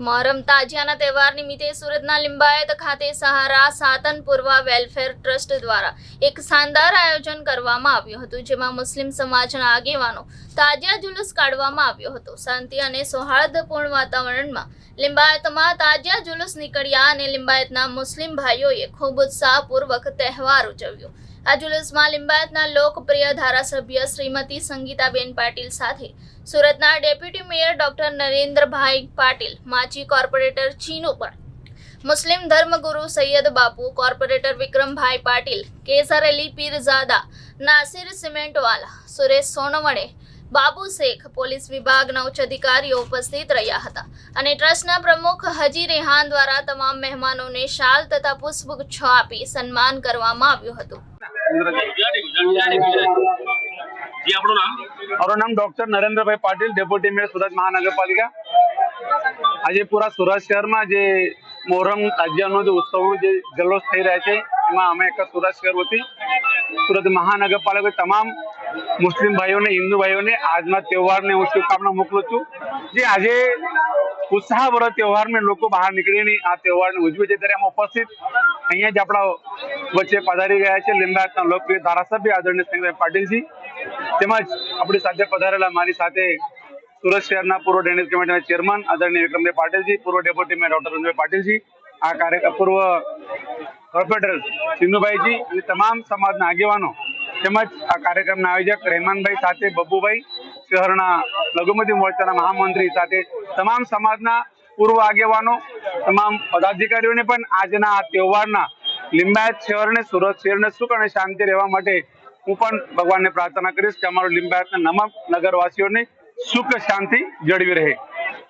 મોહરમ તાજિયાના તહેવાર નિમિત્તે સુરતના લિંબાયત ખાતે સહારા સાતન પૂર્વા વેલફેર ટ્રસ્ટ દ્વારા એક શાનદાર આયોજન કરવામાં આવ્યું હતું, જેમાં મુસ્લિમ સમાજના આગેવાનો તાજિયા જુલુસ કાઢવામાં આવ્યો હતો। શાંતિ અને સૌહાર્દપૂર્ણ વાતાવરણમાં લિંબાયતમાં તાજિયા જુલુસ નીકળ્યા અને લિંબાયતના મુસ્લિમ ભાઈઓએ ખૂબ ઉત્સાહપૂર્વક તહેવાર ઉજવ્યો। આ જુલુસમાં લિંબાયતના લોકપ્રિય ધારાસભ્ય શ્રીમતી સંગીતાબેન પાટીલ સાથે સુરતના deputy mayor doctor Narendrabhai Patil, માજી કોર્પોરેટર ચીનુ પણ, મુસ્લિમ ધર્મગુરુ સૈયદ બાપુ, કોર્પોરેટર વિક્રમભાઈ પાટીલ, કેસર અલી પીરઝાદા, નાસિર સિમેન્ટવાલા, સુરેશ સોનવણે, બાબુ શેખ, પોલીસ વિભાગના ઉચ્ચ અધિકારીઓ ઉપસ્થિત રહ્યા હતા અને ટ્રસ્ટના પ્રમુખ હાજી રેહાન દ્વારા તમામ મહેમાનોને શાલ તથા પુષ્પગુચ્છ આપી સન્માન કરવામાં આવ્યું હતું। મારું નામ doctor Narendrabhai Patil, deputy mayor Surat મહાનગરપાલિકા। આજે પૂરા સુરત શહેરમાં જે મોહરમ તાજિયાનો જે ઉત્સવનો જે જલ્લોષ થઈ રહ્યા છે, એમાં અમે એક સુરત શહેર વતી સુરત મહાનગરપાલિકા તમામ મુસ્લિમ ભાઈઓને, હિન્દુ ભાઈઓને આજના તહેવારને હું શુભકામના મોકલું છું। જે આજે ઉત્સાહભર્યા તહેવારમાં લોકો બહાર નીકળીને આ તહેવારને ઉજવે છે, ત્યારે એમાં ઉપસ્થિત અહીંયા જ આપણા વચ્ચે પધારી ગયા છે લિંબાયતના લોકપ્રિય ધારાસભ્ય આદરણીય સંગીતાબેન પાટીલજી, તેમજ આપણી સાથે પધારેલા મારી સાથે સુરત શહેરના પૂર્વ ડ્રેનેજ કમિટીના ચેરમેન આદરણીય વિક્રમભાઈ પાટીલજી, પૂર્વ ડેપ્યુટી મેયર ડોક્ટર રંજનભાઈ પાટીલજી, આ પૂર્વ કોર્પોરેટર સિંધુભાઈજી અને તમામ સમાજના આગેવાનો, તેમજ આ કાર્યક્રમના આયોજક રહેમાનભાઈ સાથે બબ્બુભાઈ, શહેરના લઘુમતી મોરચાના મહામંત્રી સાથે તમામ સમાજના પૂર્વ આગેવાનો, તમામ પદાધિકારીઓને પણ આજના આ તહેવારના લિંબાયત શહેરને, સુરત શહેરને સુખ અને શાંતિ રહેવા માટે હું પણ ભગવાનને પ્રાર્થના કરીશ કે અમારું લિંબાયતના નમક નગરવાસીઓને સુખ શાંતિ જળવી રહે।